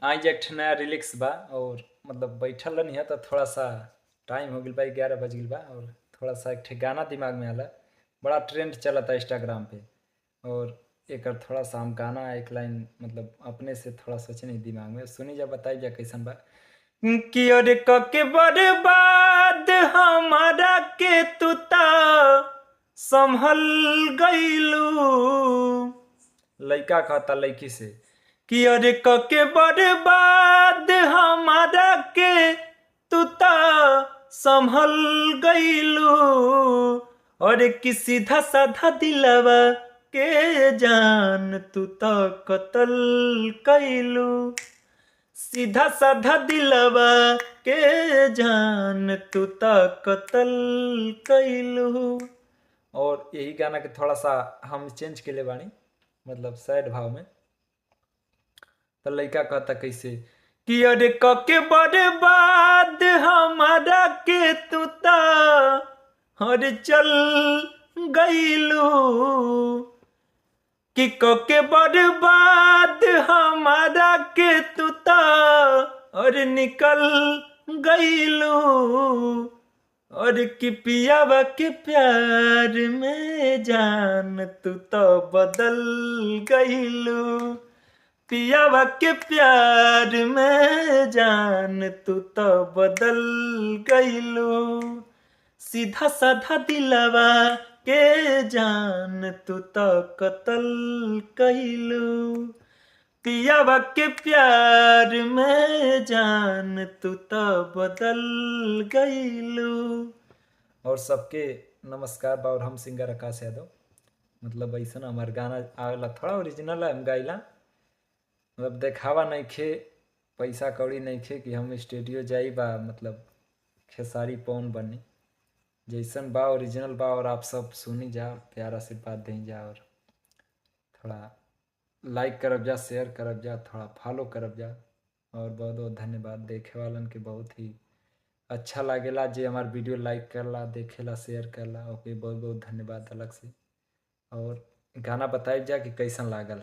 आज एक ठे नया रिलिक्स बा और मतलब बैठल नहीं है तो थोड़ा सा टाइम हो गया बा 11 बज गया बा और थोड़ा सा एक ठे गाना दिमाग में आला। बड़ा ट्रेंड चला था इंस्टाग्राम पे और एक थोड़ा सा हम गाना एक लाइन मतलब अपने से थोड़ा सोचने दिमाग में सुनी जा बताई जा कैसन बा कि अरे के बर्बाद हमारा के तुता संभल गईलू। लइका कहता लइकी से कि अरे के बर्बाद हमारा के तुता संभल गईलू। और कि सीधा साधा दिलवा के जान तू तो कत्ल कैलू। सीधा साधा दिलवा के जान तू तो कत्ल कैलू। और यही गाना के थोड़ा सा हम चेंज के लिए बानी मतलब सैड भाव में। तो लड़का कहता कैसे कि अरे के बर्बाद हमारा के तू ता हर चल गईलू। कि के बर्बाद हमारा के तू ता और निकल गईलू। और कि पियावा के प्यार में जान तू तो बदल गईलू। पियावा के प्यार में जान तू तो बदल गईलू। सीधा साधा दिलवा के जान तू तो कत्ल कैलू। पियावा के प्यार में जान तू तो बदल गईलू। और सबके नमस्कार बा और हम सिंगर आकाश यादव। मतलब ऐसा हमार गाना आवेला थोड़ा ओरिजिनल है हम गाइला मतलब देखावा नहीं खे पैसा कौड़ी नहीं खे कि हम स्टूडियो जाई बा मतलब खेसारी पौन बनी जैसन बा ओरिजिनल बा। और आप सब सुनी जा प्यार आशीर्वाद दें जा और थोड़ा लाइक करब जा शेयर करब जा थोड़ा फॉलो करब जा। और बहुत बहुत धन्यवाद देखे वालन के बहुत ही अच्छा लागेला जे हमार वीडियो लाइक करला देखेला शेयर करला ओके बहुत बहुत धन्यवाद अलग से। और गाना बताइब जा कि कैसन लागल।